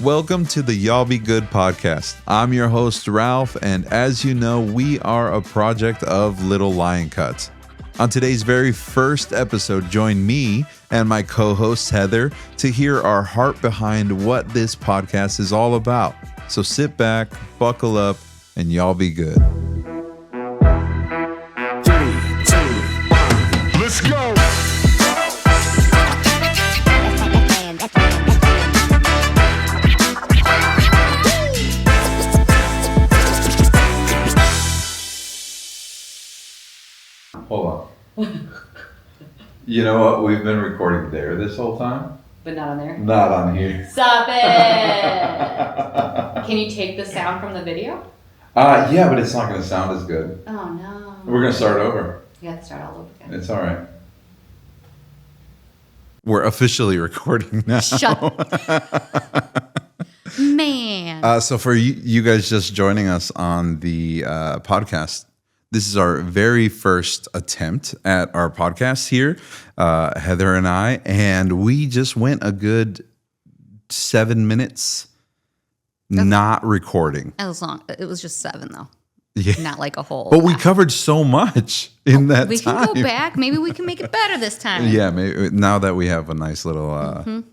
Welcome to the Y'all Be Good podcast. I'm your host, Ralph, and as you know, we are a project of Little Lion Cuts. On today's very first episode, join me and my co-host, Heather, to hear our heart behind what this podcast is all about. So sit back, buckle up, and y'all be good. 3, 2, 1, let's go! Hold on. You know what? We've been recording there this whole time. But not on there? Not on here. Stop it! Can you take the sound from the video? Yeah, but it's not going to sound as good. Oh, no. We're going to start over. You have to start all over again. It's all right. We're officially recording now. Man. So for you guys just joining us on the podcast, this is our very first attempt at our podcast here, Heather and I, and we just went a good 7 minutes not recording. It was long. It was just 7, though. Yeah. Not like a whole. But we covered so much in that we time. can go back. Maybe we can make it better this time. Yeah, maybe, now that we have a nice little...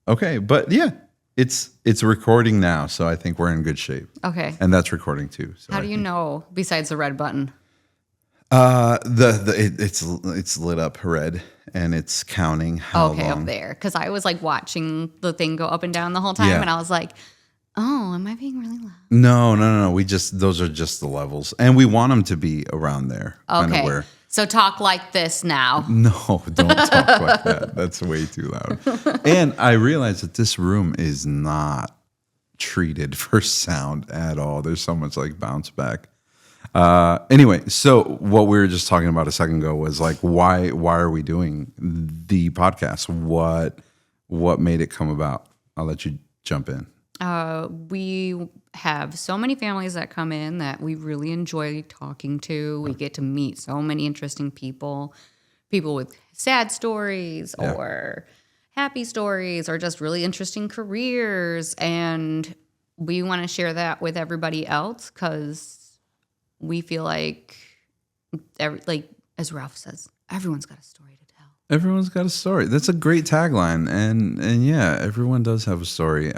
okay, but yeah, it's recording now, so I think we're in good shape. Okay. And that's recording too. So How do you know, besides the red button? It's lit up red and it's counting how long. Up there. Because I was like watching the thing go up and down the whole time, and I was like, oh, am I being really loud? No. Those are just the levels, and we want them to be around there. Okay. So talk like this now. No, don't talk like that. That's way too loud. And I realized that this room is not treated for sound at all. There's so much like bounce back. Anyway, so what we were just talking about a second ago was like, why are we doing the podcast? What made it come about? I'll let you jump in. We have so many families that come in that we really enjoy talking to. We get to meet so many interesting people with sad stories or happy stories or just really interesting careers. And we want to share that with everybody else because we feel like, as Ralph says, everyone's got a story to tell. Everyone's got a story. That's a great tagline. And yeah, everyone does have a story.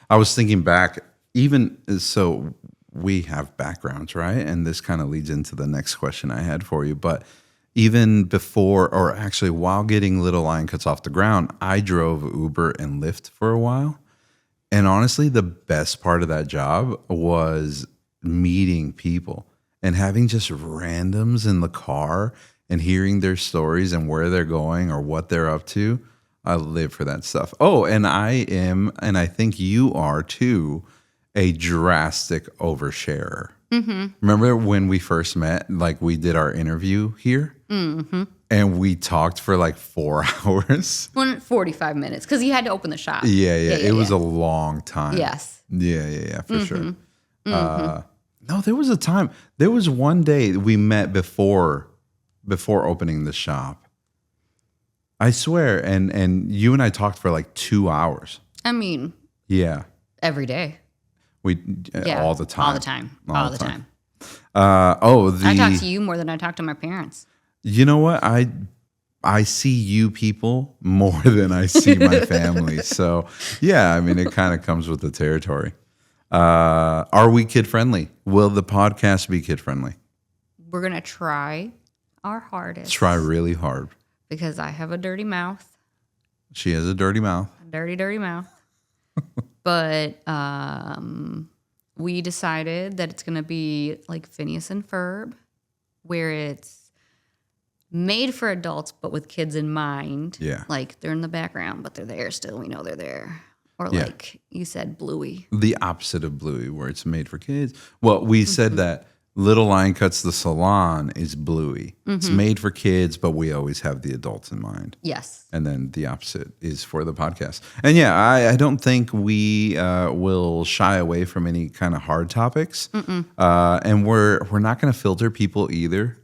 I was thinking back, even so we have backgrounds, right? And this kind of leads into the next question I had for you. But even before, or actually while getting Little Lion Cuts off the ground, I drove Uber and Lyft for a while. And honestly, the best part of that job was meeting people and having just randoms in the car and hearing their stories and where they're going or what they're up to. I live for that stuff. Oh, and I am, and I think you are too, a drastic oversharer. Mm-hmm. Remember when we first met, like we did our interview here? Mm-hmm. And we talked for like 4 hours. 45 minutes, because you had to open the shop. Yeah. It was a long time. Yes. Yeah, for sure. No, there was a time. There was one day we met before opening the shop. I swear, and you and I talked for like 2 hours. I mean, yeah, every day. All the time. All the time. I talk to you more than I talk to my parents. You know what? I see you people more than I see my family. So yeah, I mean, it kind of comes with the territory. Are we kid friendly? Will the podcast be kid friendly? We're gonna try our hardest. Try really hard. Because I have a dirty mouth. She has a dirty mouth. A dirty mouth. But we decided that it's going to be like Phineas and Ferb, where it's made for adults, but with kids in mind. Yeah. Like they're in the background, but they're there still. We know they're there. Or like you said, Bluey. The opposite of Bluey, where it's made for kids. Well, we said that Little Lion Cuts the Salon is Bluey. Mm-hmm. It's made for kids, but we always have the adults in mind. Yes. And then the opposite is for the podcast. And yeah, I don't think we will shy away from any kind of hard topics. And we're not going to filter people either.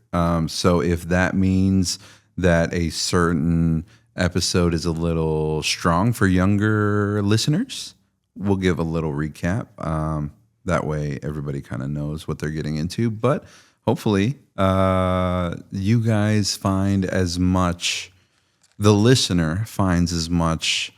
So if that means that a certain episode is a little strong for younger listeners, we'll give a little recap. That way everybody kind of knows what they're getting into. But hopefully you guys find as much, the listener finds as much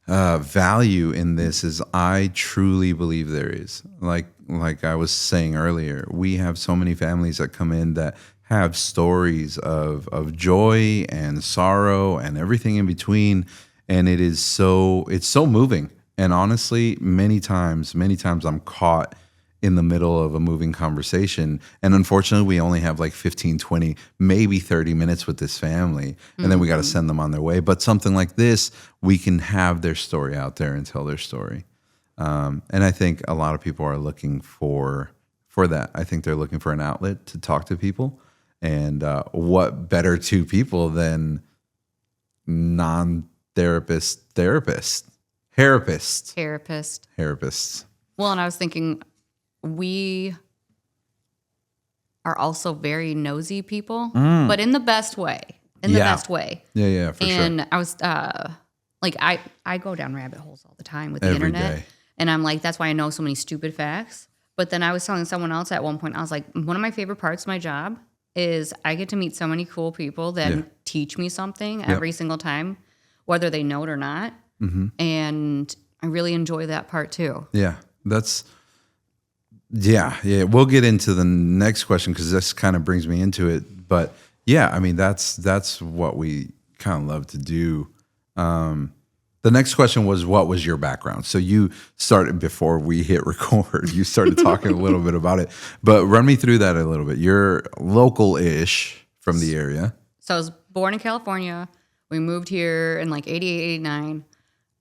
value in this as I truly believe there is. Like I was saying earlier, we have so many families that come in that have stories of joy and sorrow and everything in between, and it's so moving. And honestly, many times I'm caught in the middle of a moving conversation, and unfortunately we only have like 15, 20, maybe 30 minutes with this family, and then we got to send them on their way. But something like this, we can have their story out there and tell their story. And I think a lot of people are looking for that. I think they're looking for an outlet to talk to people. And what better two people than non-therapist therapists? Therapists. Well, and I was thinking, we are also very nosy people, but in the best way. Yeah, for sure. And I was like, I go down rabbit holes all the time with the Every internet. day. And I'm like, that's why I know so many stupid facts. But then I was telling someone else at one point, I was like, one of my favorite parts of my job is I get to meet so many cool people that teach me something every single time, whether they know it or not. Mm-hmm. And I really enjoy that part too. Yeah, we'll get into the next question because this kind of brings me into it. But yeah, I mean, that's what we kind of love to do. The next question was, what was your background? So you started before we hit record. You started talking a little bit about it, but run me through that a little bit. You're local-ish from the area. So I was born in California. We moved here in like 88, 89.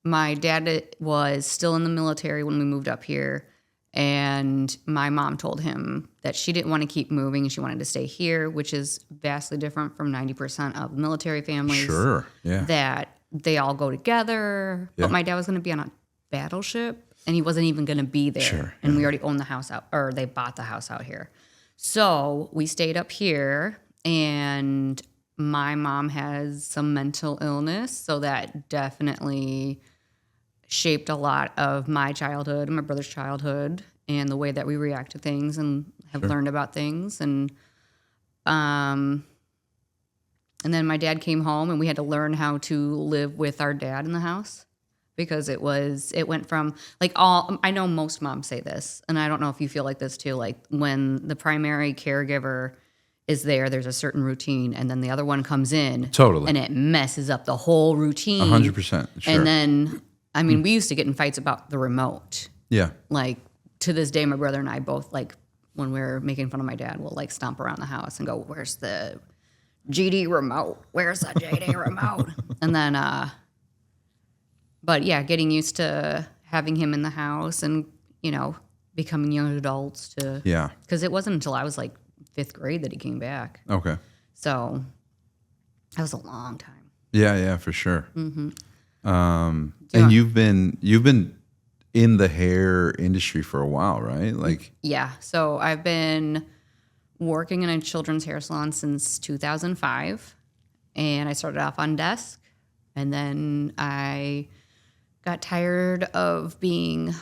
My dad was still in the military when we moved up here. And my mom told him that she didn't want to keep moving and she wanted to stay here, which is vastly different from 90% of military families. Sure, yeah. That they all go together. Yeah. But my dad was going to be on a battleship and he wasn't even going to be there. Sure, and we already owned the house out, or they bought the house out here. So we stayed up here, and my mom has some mental illness. So that definitely shaped a lot of my childhood and my brother's childhood and the way that we react to things and have learned about things. And then my dad came home and we had to learn how to live with our dad in the house because it went from like I know most moms say this, and I don't know if you feel like this too, like when the primary caregiver is there's a certain routine, and then the other one comes in. Totally. And it messes up the whole routine. 100%. Sure. And then, I mean, we used to get in fights about the remote. Yeah. Like, to this day, my brother and I both, like, when we're making fun of my dad, we'll, like, stomp around the house and go, where's the GD remote? Where's the JD remote? And then, but yeah, getting used to having him in the house and, you know, becoming young adults to. Yeah. Because it wasn't until I was, like, 5th grade that he came back. Okay. So that was a long time. Yeah, for sure. Mm-hmm. And you've been in the hair industry for a while, right? Like, yeah. So I've been working in a children's hair salon since 2005, and I started off on desk, and then I got tired of being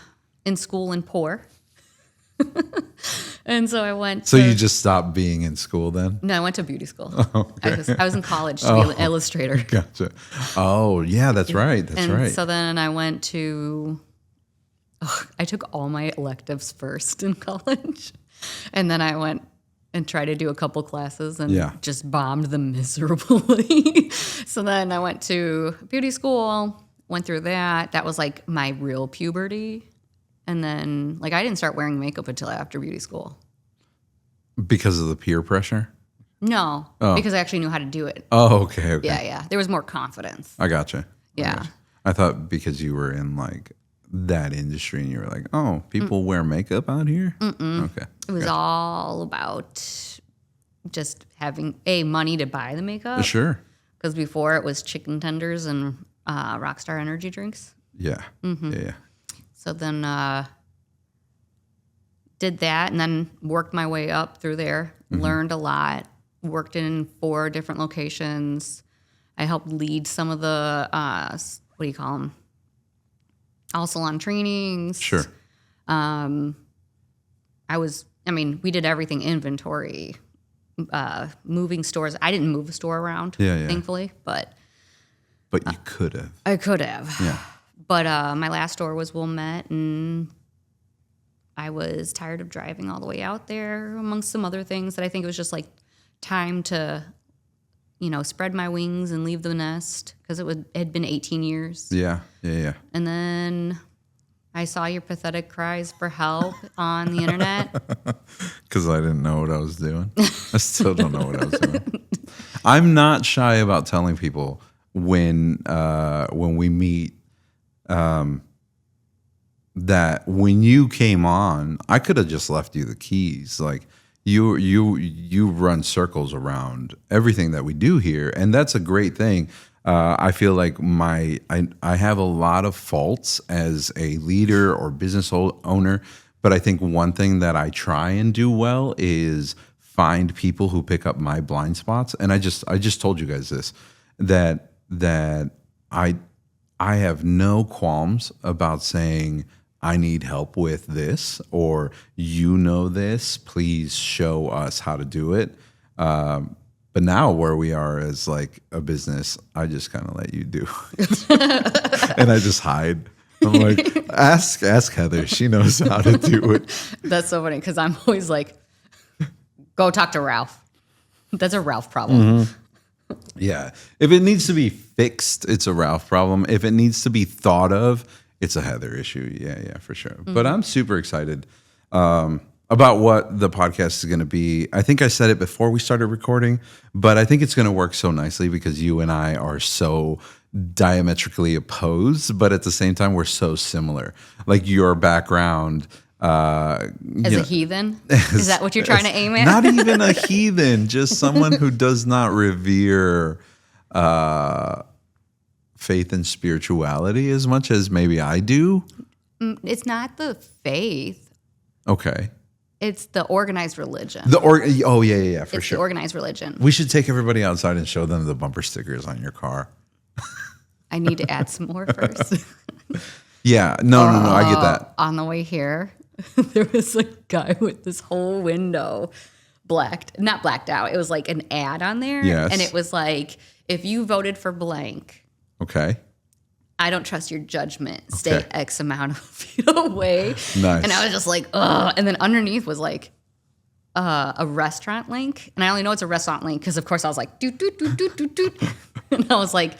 in school and poor. And so I went. So you just stopped being in school then? No, I went to beauty school. Okay. I was in college to be an illustrator. Gotcha. Oh, yeah, that's right. That's right. So then I went to. I took all my electives first in college, and then I went and tried to do a couple classes and just bombed them miserably. So then I went to beauty school, went through that. That was like my real puberty. And then, like, I didn't start wearing makeup until after beauty school. Because of the peer pressure? No, because I actually knew how to do it. Oh, okay. Yeah. There was more confidence. I gotcha. Yeah. I thought because you were in, like, that industry and you were like, oh, people wear makeup out here? Okay. It was all about just having, money to buy the makeup. Sure. Because before it was chicken tenders and Rockstar energy drinks. Yeah. Mm-hmm. Yeah. So then did that and then worked my way up through there, learned a lot, worked in 4 different locations. I helped lead some of the, what do you call them? all salon trainings. Sure. We did everything inventory, moving stores. I didn't move a store around, thankfully, but you could have. I could have. Yeah. But my last store was Wilmette, and I was tired of driving all the way out there, amongst some other things that I think it was just like time to, spread my wings and leave the nest, because it had been 18 years. Yeah. And then I saw your pathetic cries for help on the internet. Because I didn't know what I was doing. I still don't know what I was doing. I'm not shy about telling people when we meet that when you came on, I could have just left you the keys. Like you run circles around everything that we do here, and that's a great thing. I feel like I have a lot of faults as a leader or business owner, but I think one thing that I try and do well is find people who pick up my blind spots. And I just told you guys this, that I have no qualms about saying, I need help with this, or this, please show us how to do it. But now where we are as like a business, I just kind of let you do it. And I just hide. I'm like, ask Heather. She knows how to do it. That's so funny, because I'm always like, go talk to Ralph. That's a Ralph problem. Mm-hmm. Yeah. If it needs to be fixed, it's a Ralph problem. If it needs to be thought of, it's a Heather issue. Yeah, for sure. Mm-hmm. But I'm super excited about what the podcast is going to be. I think I said it before we started recording, but I think it's going to work so nicely because you and I are so diametrically opposed, but at the same time, we're so similar. Like your background. As a heathen? Is that what you're trying to aim at? Not even a heathen, just someone who does not revere faith and spirituality as much as maybe I do. It's not the faith. Okay. It's the organized religion. For sure. It's the organized religion. We should take everybody outside and show them the bumper stickers on your car. I need to add some more first. Yeah. No, I get that. On the way here, there was a guy with this whole window not blacked out. It was like an ad on there. Yes. And it was like, if you voted for blank. Okay. I don't trust your judgment. Stay X amount of feet away. Nice. And I was just like, ugh. And then underneath was like a restaurant link. And I only know it's a restaurant link because, of course, I was like, doot, doot, doot, doot, doot, doot. And I was like,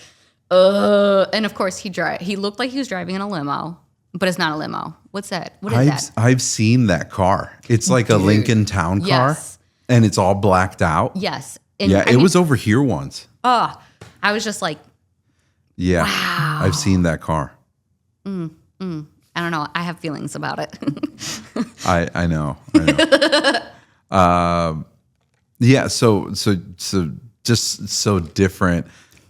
And, of course, he looked like he was driving in a limo, but it's not a limo. What's that? What is that? I've seen that car. It's like a Lincoln Town car. Yes. And it's all blacked out. Yes. And it was over here once. I was just like, yeah. wow. I've seen that car. I don't know. I have feelings about it. I know. Yeah. So just so different.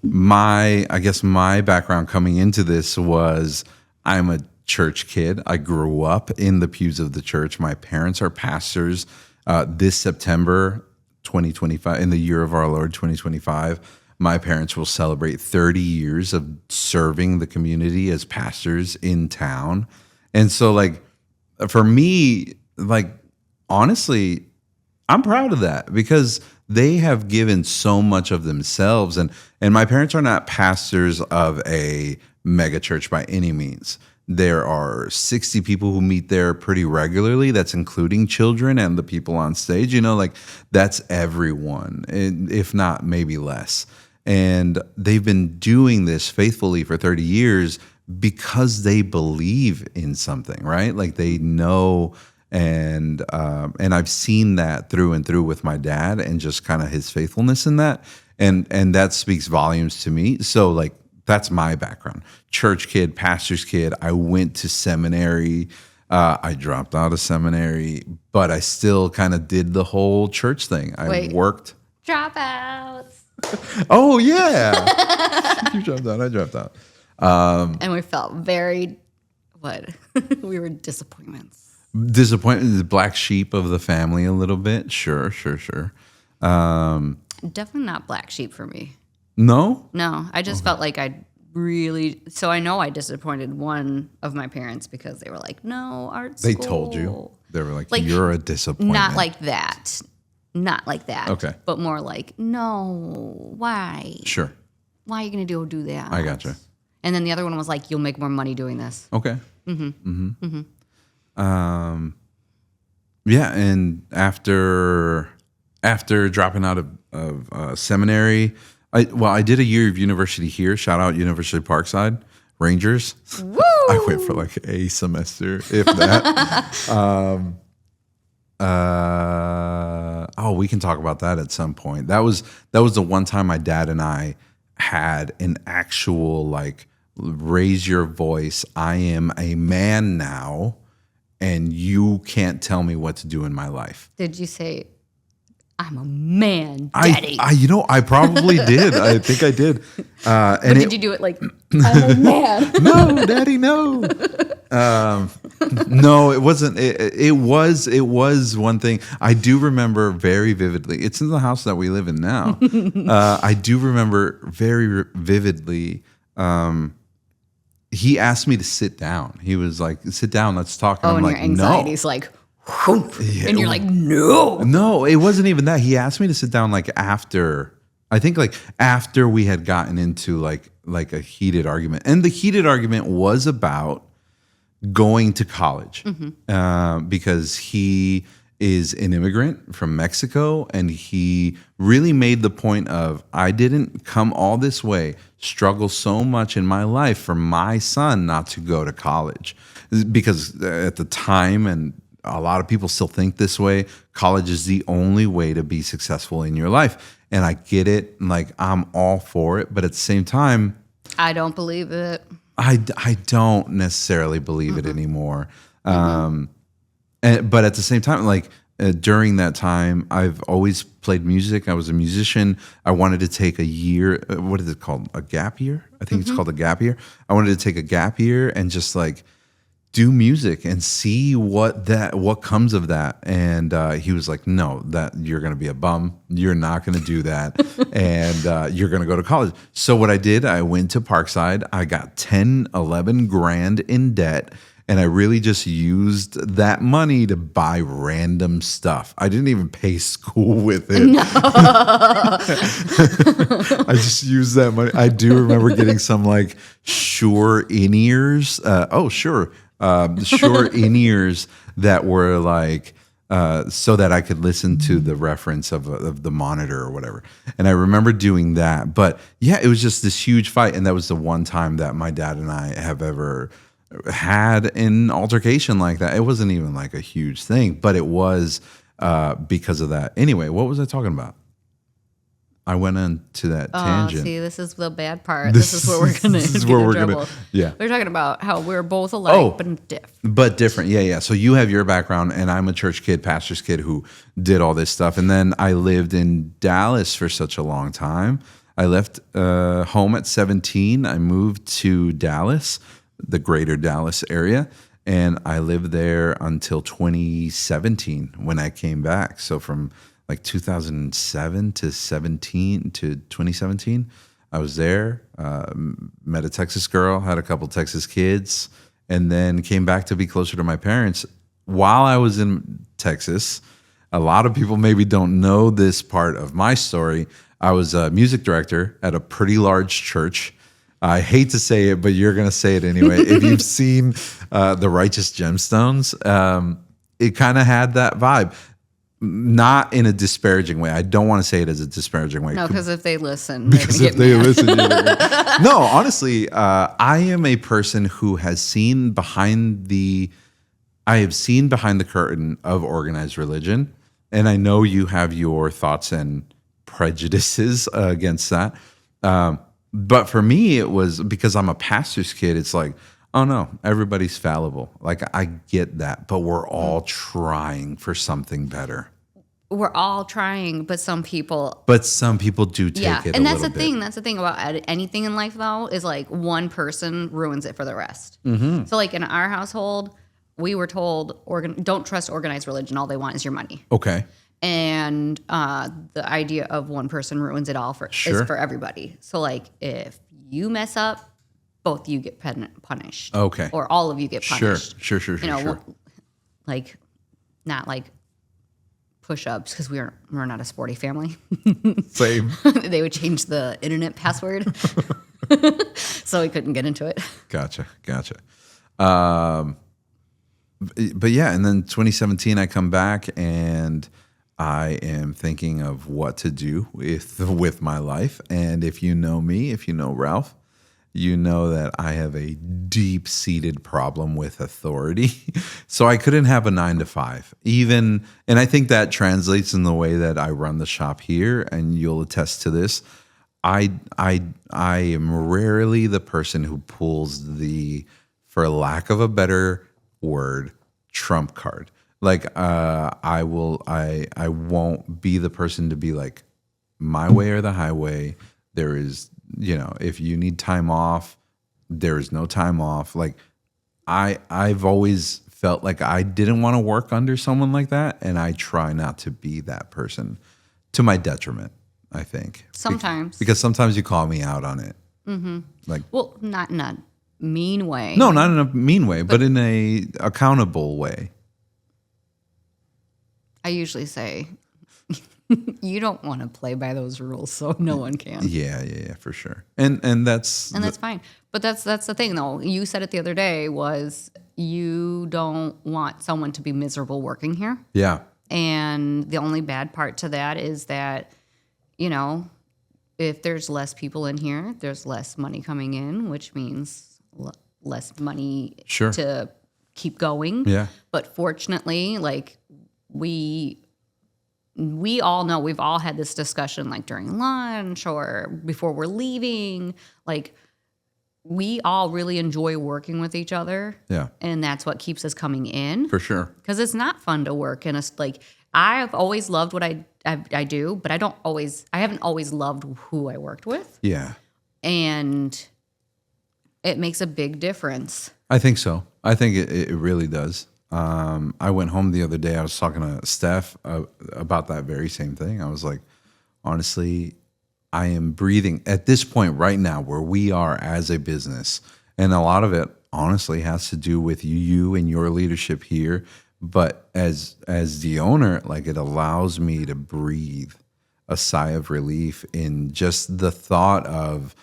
I guess my background coming into this was I'm a church kid. I grew up in the pews of the church. My parents are pastors. This September 2025, in the year of our Lord 2025, my parents will celebrate 30 years of serving the community as pastors in town. And so, like, for me, like, honestly, I'm proud of that because they have given so much of themselves. And my parents are not pastors of a mega church by any means. There are 60 people who meet there pretty regularly. That's including children and the people on stage. Like, that's everyone, if not maybe less. And they've been doing this faithfully for 30 years because they believe in something, right? Like, they know. And I've seen that through and through with my dad and just kind of his faithfulness in that. And that speaks volumes to me. So, like, that's my background. Church kid, pastor's kid. I went to seminary. I dropped out of seminary, but I still kind of did the whole church thing. I worked. Dropouts. Oh, yeah. You dropped out. I dropped out. And we felt very, we were disappointments. Disappointed, the black sheep of the family a little bit. Sure. Definitely not black sheep for me. No? No, I just felt like I'd really, so I know I disappointed one of my parents because they were like, no, art school. They told you. They were like, you're a disappointment. Not like that. Not like that. Okay. But more like, no, why? Sure. Why are you going to do that? I gotcha. And then the other one was like, you'll make more money doing this. Okay. Yeah, and after dropping out of seminary, I did a year of university here. Shout out University of Parkside Rangers. Woo! I went for like a semester, if that. We can talk about that at some point. That was the one time my dad and I had an actual like raise your voice. I am a man now, and you can't tell me what to do in my life. Did you say, I'm a man, daddy? I probably did. I think I did. But did you do it like, I'm a man? No, daddy, no. No, it wasn't. It was one thing. I do remember very vividly. It's in the house that we live in now. I do remember very vividly. He asked me to sit down. He was like, sit down, let's talk. And I'm and like, your anxiety's like, and you're like, no. No, it wasn't even that. He asked me to sit down like after we had gotten into like a heated argument. And the heated argument was about going to college because he is an immigrant from Mexico, and he really made the point of, I didn't come all this way, struggle so much in my life for my son not to go to college. Because at the time, and a lot of people still think this way, college is the only way to be successful in your life. And I get it, like I'm all for it, but at the same time, I don't believe it. I don't necessarily believe it anymore. But at the same time, like during that time, I've always played music. I was a musician. I wanted to take a year. What is it called? A gap year? I think it's called a gap year. I wanted to take a gap year and just like do music and see what comes of that. And he was like, no, that you're going to be a bum. You're not going to do that. And you're going to go to college. So what I did, I went to Parkside. I got 10, 11 grand in debt. And I really just used that money to buy random stuff. I didn't even pay school with it. No. I just used that money. I do remember getting some like Shure in-ears. Sure in-ears that were like so that I could listen to the reference of the monitor or whatever. And I remember doing that. But yeah, it was just this huge fight. And that was the one time that my dad and I have ever had an altercation like that. It wasn't even like a huge thing, but it was because of that. Anyway, what was I talking about? I went into that tangent. See, this is the bad part. This is where we're going to yeah. We're talking about how we're both alike, but different. But different, yeah. So you have your background, and I'm a church kid, pastor's kid who did all this stuff. And then I lived in Dallas for such a long time. I left home at 17. I moved to Dallas, the greater Dallas area, and I lived there until 2017 when I came back. So from like 2007 to 2017, I was there, met a Texas girl, had a couple Texas kids, and then came back to be closer to my parents. While I was in Texas, a lot of people maybe don't know this part of my story. I was a music director at a pretty large church. I hate to say it, but you're going to say it anyway. If you've seen The Righteous Gemstones, it kind of had that vibe. Not in a disparaging way. I don't want to say it as a disparaging way. No, because if they listen, they're going to get mad. No, honestly, I am a person who has seen behind the curtain of organized religion, and I know you have your thoughts and prejudices against that. But for me, it was because I'm a pastor's kid. It's like, oh no, everybody's fallible. Like I get that, but we're all trying for something better. We're all trying, but some people do take it. And that's the thing. That's the thing about anything in life, though, is like one person ruins it for the rest. Mm-hmm. So, like in our household, we were told, don't trust organized religion. All they want is your money. Okay. And the idea of one person ruins it all is for everybody. So, like, if you mess up, both you get punished. Okay. Or all of you get punished. Sure. Like not like push-ups because we're not a sporty family. Same. They would change the internet password, so we couldn't get into it. Gotcha. But yeah, and then 2017, I come back and I am thinking of what to do with my life. And if you know me, if you know Ralph, you know that I have a deep-seated problem with authority. So I couldn't have a 9 to 5 even. And I think that translates in the way that I run the shop here. And you'll attest to this. I am rarely the person who pulls the, for lack of a better word, trump card. Like I won't be the person to be like, my way or the highway. There is, if you need time off, there is no time off. Like I've always felt like I didn't want to work under someone like that, and I try not to be that person, to my detriment, I think. Sometimes. Because sometimes you call me out on it. Mm-hmm. Like, well, not in a mean way. No, not in a mean way, but in a accountable way. I usually say, you don't want to play by those rules, so no one can. Yeah, for sure. And that's fine. But that's the thing, though. You said it the other day, was you don't want someone to be miserable working here. Yeah. And the only bad part to that is that, if there's less people in here, there's less money coming in, which means less money to keep going. Yeah. But fortunately, like we all know, we've all had this discussion like during lunch or before we're leaving. Like we all really enjoy working with each other. Yeah. And that's what keeps us coming in. For sure. Because it's not fun to work in I've always loved what I do, but I haven't always loved who I worked with. Yeah. And it makes a big difference. I think so. I think it really does. I went home the other day. I was talking to Steph about that very same thing. I was like, honestly, I am breathing at this point right now where we are as a business. And a lot of it honestly has to do with you and your leadership here. But as the owner, like it allows me to breathe a sigh of relief in just the thought of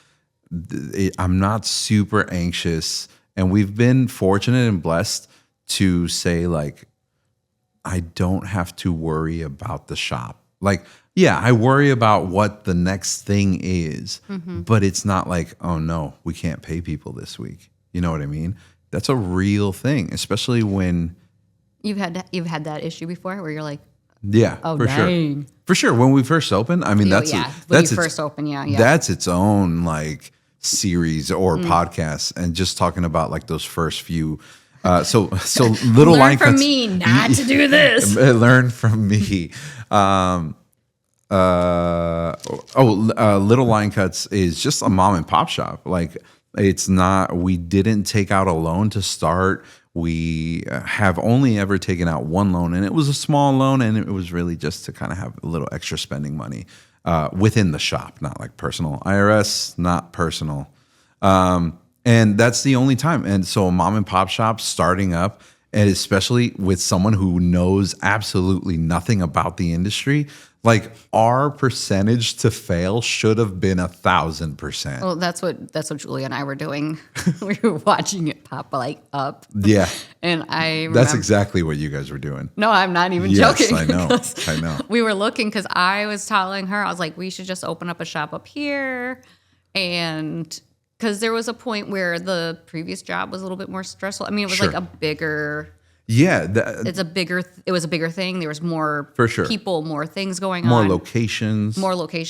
I'm not super anxious. And we've been fortunate and blessed to say, like, I don't have to worry about the shop. Like, yeah, I worry about what the next thing is, but it's not like, oh no, we can't pay people this week. You know what I mean? That's a real thing, especially when you've had that issue before where you're like, yeah, oh, for dang. sure. For sure. When we first opened, I mean, that's its own like series or podcast, and just talking about like those first few. So little line cuts. Learn from me not to do this. Learn from me. Little Line Cuts is just a mom and pop shop. Like it's not. We didn't take out a loan to start. We have only ever taken out one loan, and it was a small loan, and it was really just to kind of have a little extra spending money within the shop, not like personal. IRS, not personal. And that's the only time. And so a mom and pop shop starting up, and especially with someone who knows absolutely nothing about the industry, like our percentage to fail should have been 1,000%. Well, that's what Julia and I were doing. We were watching it pop up. Yeah. And that's exactly what you guys were doing. No, I'm not even joking. I know. We were looking because I was telling her, I was like, we should just open up a shop up here. And because there was a point where the previous job was a little bit more stressful. I mean, it was like a bigger. Yeah. It was a bigger thing. There was more people, more things going on. More locations.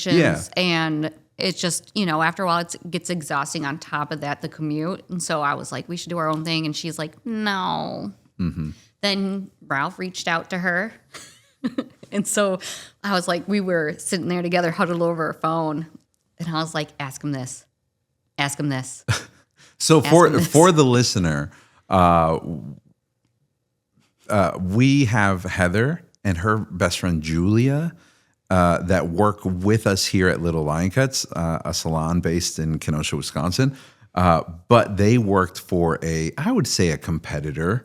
Yeah. And it's just, after a while it gets exhausting. On top of that, the commute. And so I was like, we should do our own thing. And she's like, no. Mm-hmm. Then Ralph reached out to her. And so I was like, we were sitting there together, huddled over our phone. And I was like, ask him this. Ask him this. So for the listener, we have Heather and her best friend Julia that work with us here at Little Lion Cuts, a salon based in Kenosha, Wisconsin. But they worked for I would say a competitor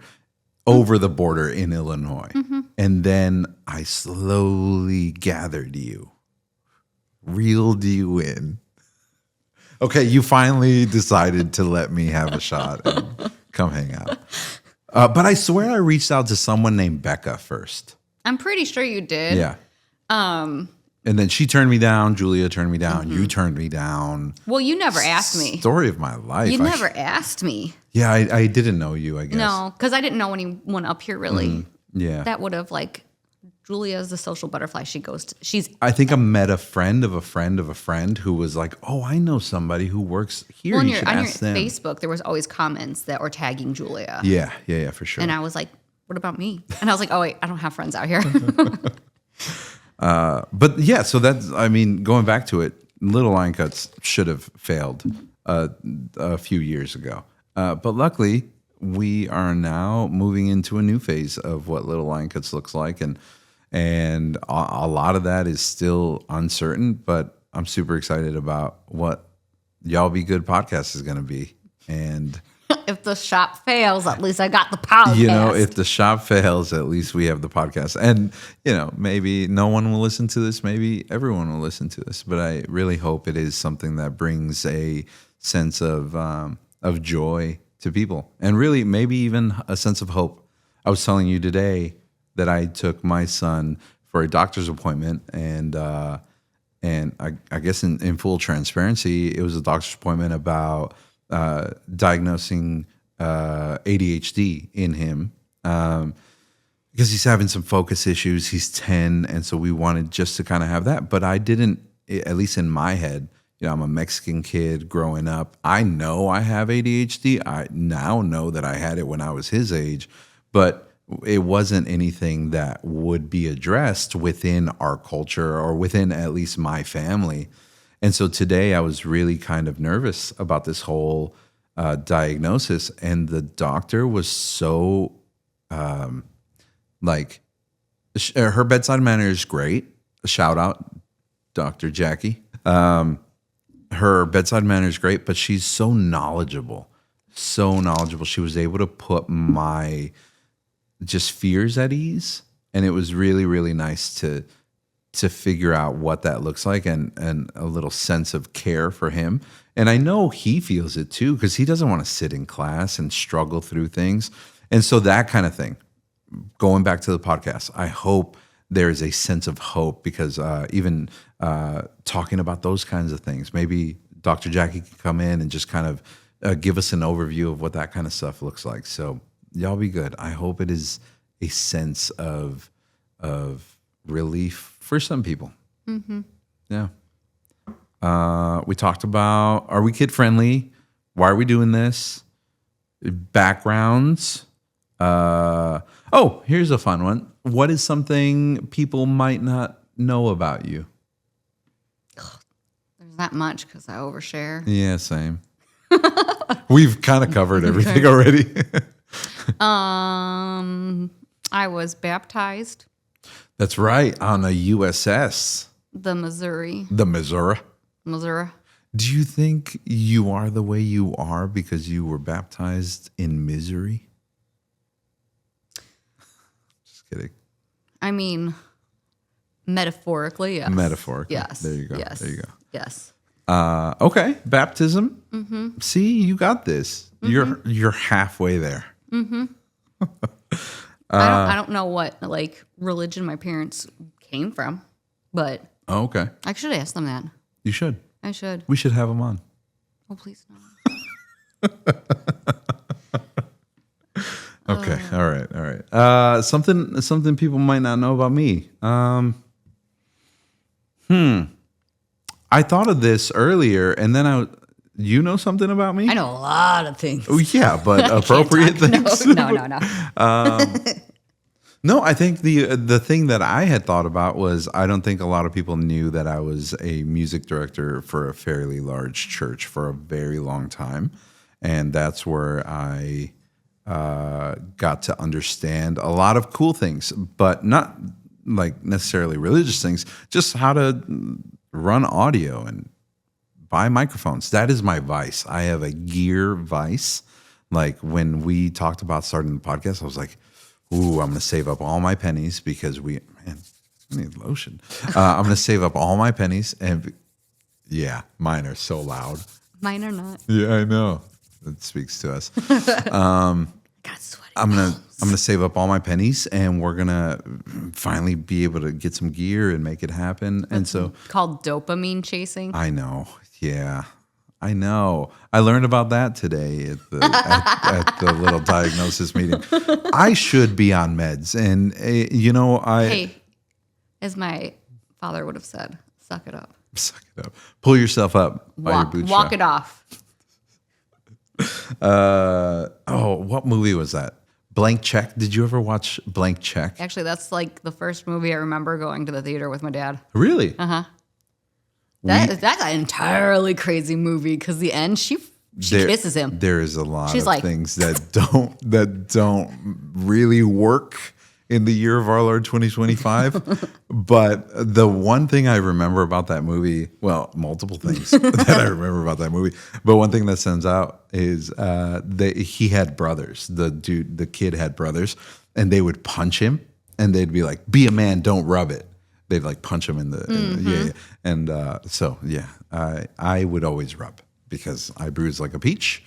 over the border in Illinois. And then I slowly gathered you, reeled you in. Okay, you finally decided to let me have a shot and come hang out. But I swear I reached out to someone named Becca first. I'm pretty sure you did. Yeah. And then she turned me down. Julia turned me down. You turned me down. Well, you never asked me. Story of my life. You never asked me. Yeah, I didn't know you, I guess. No, because I didn't know anyone up here really. Yeah. That would have Julia is the social butterfly. She's. I think I met a friend of a friend of a friend who was like, "Oh, I know somebody who works here. Well, you should on your ask them." Facebook, there was always comments that were tagging Julia. Yeah, for sure. And I was like, "What about me?" And I was like, "Oh wait, I don't have friends out here." But yeah, so that's, I mean, going back to it, Little Lion Cuts should have failed a few years ago. But luckily, we are now moving into a new phase of what Little Lion Cuts looks like. And a lot of that is still uncertain, but I'm super excited about what Y'all Be Good podcast is going to be. And if the shop fails, at least I got the podcast. If the shop fails, at least we have the podcast. And, maybe no one will listen to this. Maybe everyone will listen to this. But I really hope it is something that brings a sense of joy to people. And really, maybe even a sense of hope. I was telling you today that I took my son for a doctor's appointment. And I guess in full transparency, it was a doctor's appointment about diagnosing ADHD in him because he's having some focus issues. He's 10, and so we wanted just to kind of have that. But I didn't, at least in my head, I'm a Mexican kid growing up. I know I have ADHD. I now know that I had it when I was his age, but it wasn't anything that would be addressed within our culture or within at least my family. And so today I was really kind of nervous about this whole diagnosis. And the doctor was so, her bedside manner is great. A shout out, Dr. Jackie. Her bedside manner is great, but she's so knowledgeable. So knowledgeable. She was able to put my just fears at ease. And it was really, really nice to figure out what that looks like and a little sense of care for him. And I know he feels it too, because he doesn't want to sit in class and struggle through things. And so that kind of thing, going back to the podcast, I hope there is a sense of hope because even talking about those kinds of things, maybe Dr. Jackie can come in and just kind of give us an overview of what that kind of stuff looks like. So y'all be good. I hope it is a sense of relief for some people. Mm-hmm. Yeah. We talked about, are we kid friendly? Why are we doing this? Backgrounds. Here's a fun one. What is something people might not know about you? There's not much because I overshare. Yeah, same. We've kind of covered everything already. I was baptized. That's right, on a USS. The Missouri. The Missouri. Missouri. Do you think you are the way you are because you were baptized in misery? Just kidding. I mean, metaphorically, yes. Metaphorically. Yes. There you go. Yes. There you go. Yes. Okay. Baptism. Mm-hmm. See, you got this. Mm-hmm. You're halfway there. Mm-hmm. I don't know what religion my parents came from, but okay. I should ask them that. You should. I should. We should have them on. Oh, please no. Okay. All right. Something people might not know about me. I thought of this earlier, and then you know something about me? I know a lot of things. Oh yeah, but appropriate things. No. No, I think the thing that I had thought about was I don't think a lot of people knew that I was a music director for a fairly large church for a very long time, and that's where I got to understand a lot of cool things, but not necessarily religious things, just how to run audio and buy microphones. That is my vice. I have a gear vice. Like when we talked about starting the podcast, I was like, ooh, I'm going to save up all my pennies because man, I need lotion. I'm going to save up all my pennies. And yeah, mine are so loud. Mine are not. Yeah, I know. That speaks to us. Got sweaty. I'm gonna save up all my pennies, and we're gonna finally be able to get some gear and make it happen. And so, Called dopamine chasing. I know, yeah, I know. I learned about that today at the at the little diagnosis meeting. I should be on meds, and Hey, as my father would have said, suck it up. suck it up, pull yourself up by your bootstrap. Walk it off. What movie was that? Blank Check. Did you ever watch Blank Check? Actually, that's like the first movie I remember going to the theater with my dad. Really? That's an entirely crazy movie because the end, she kisses him. There is a lot She's of like, things that don't really work in the year of our Lord 2025. But the one thing I remember about that movie, well, multiple things that I remember about that movie, but one thing that stands out is that he had brothers. The kid had brothers, and they would punch him, and they'd be like, "Be a man, don't rub it." They'd like punch him in the yeah. And so yeah, I would always rub because I bruise like a peach,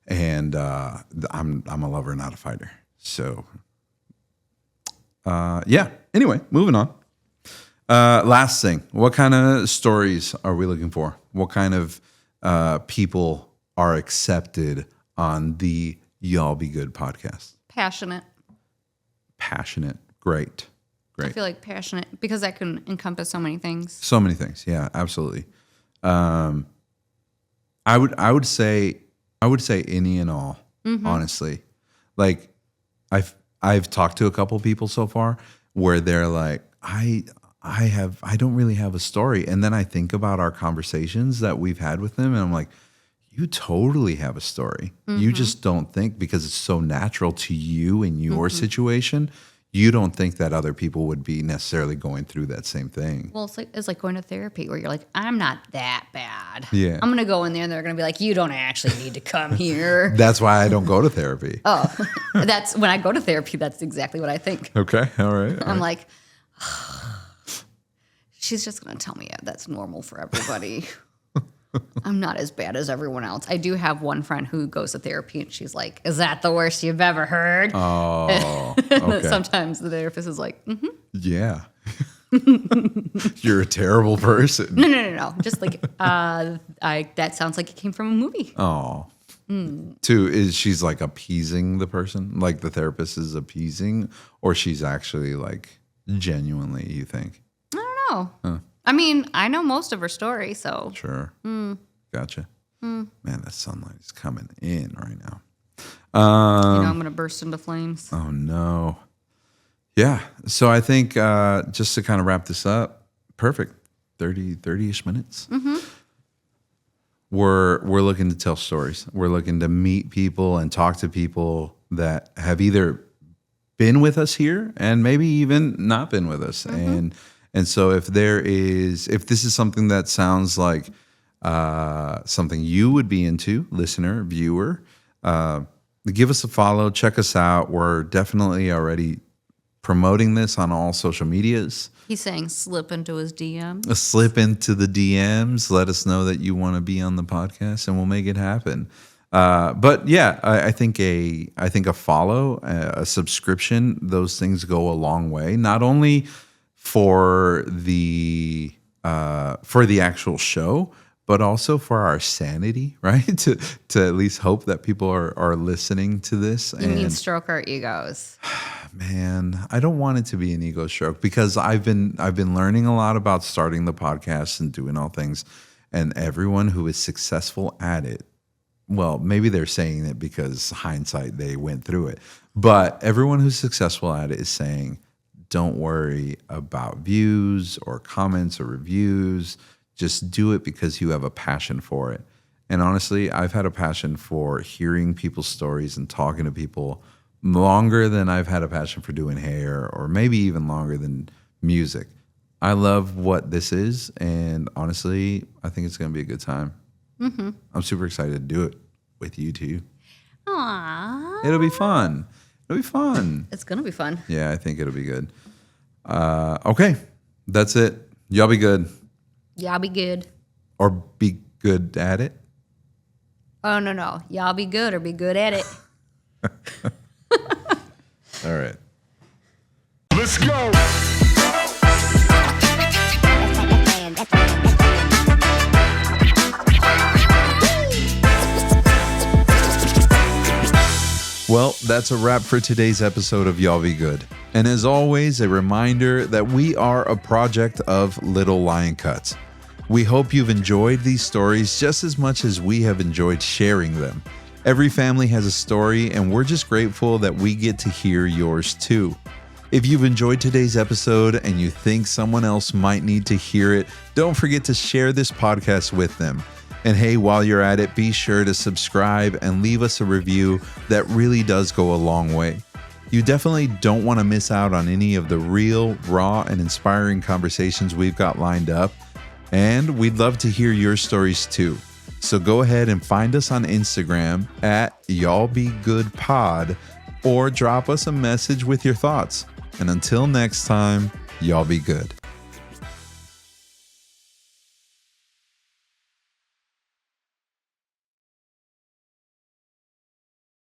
and I'm a lover, not a fighter. So. Yeah. Anyway, moving on. Last thing, what kind of stories are we looking for? What kind of people are accepted on the Y'all Be Good podcast? Passionate. Great. I feel like passionate because that can encompass so many things. So many things. Yeah, absolutely. I would say any and all, honestly. Like I've talked to a couple people so far where they're like, I don't really have a story. And then I think about our conversations that we've had with them, and I'm like, you totally have a story. You just don't think, because it's so natural to you in your situation, you don't think that other people would be necessarily going through that same thing. Well, it's like going to therapy where you're like, I'm not that bad. Yeah. I'm going to go in there and they're going to be like, you don't actually need to come here. That's why I don't go to therapy. Oh, that's when I go to therapy, that's exactly what I think. Okay. All right. I'm like, she's just going to tell me that's normal for everybody. I'm not as bad as everyone else. I do have one friend who goes to therapy and she's like, is that the worst you've ever heard? Oh, okay. Sometimes the therapist is like, Yeah. You're a terrible person. No. Just like, that sounds like it came from a movie. Oh. She's like appeasing the person? Like the therapist is appeasing, or she's actually like genuinely, you think? I don't know. Huh. I mean, I know most of her story, so. Sure. Gotcha. Man, that sunlight is coming in right now. I'm going to burst into flames. Oh, no. Yeah. So I think just to kind of wrap this up, perfect. 30-ish minutes. We're looking to tell stories. We're looking to meet people and talk to people that have either been with us here and maybe even not been with us. And so if this is something that sounds like something you would be into, listener, viewer, give us a follow, check us out. We're definitely already promoting this on all social medias. He's saying slip into his DMs. Slip into the DMs. Let us know that you want to be on the podcast, and we'll make it happen. But yeah, I think a follow, a subscription, those things go a long way. Not only for the actual show, but also for our sanity, right? to at least hope that people are listening to this. You mean stroke our egos? Man, I don't want it to be an ego stroke, because I've been learning a lot about starting the podcast and doing all things, and everyone who is successful at it, well, maybe they're saying it because hindsight, they went through it, but everyone who's successful at it is saying, don't worry about views or comments or reviews. Just do it because you have a passion for it. And honestly, I've had a passion for hearing people's stories and talking to people longer than I've had a passion for doing hair, or maybe even longer than music. I love what this is, and honestly, I think it's going to be a good time. I'm super excited to do it with you too. Aww. It'll be fun. It'll be fun. It's going to be fun. Yeah, I think it'll be good. Okay, that's it. Y'all be good. Y'all be good. Or be good at it. Oh, no. Y'all be good or be good at it. All right. Let's go. Well, that's a wrap for today's episode of Y'all Be Good. And as always, a reminder that we are a project of Little Lion Cuts. We hope you've enjoyed these stories just as much as we have enjoyed sharing them. Every family has a story, and we're just grateful that we get to hear yours too. If you've enjoyed today's episode and you think someone else might need to hear it, don't forget to share this podcast with them. And hey, while you're at it, be sure to subscribe and leave us a review. That really does go a long way. You definitely don't want to miss out on any of the real, raw, and inspiring conversations we've got lined up. And we'd love to hear your stories too. So go ahead and find us on Instagram at y'allbegoodpod or drop us a message with your thoughts. And until next time, y'all be good.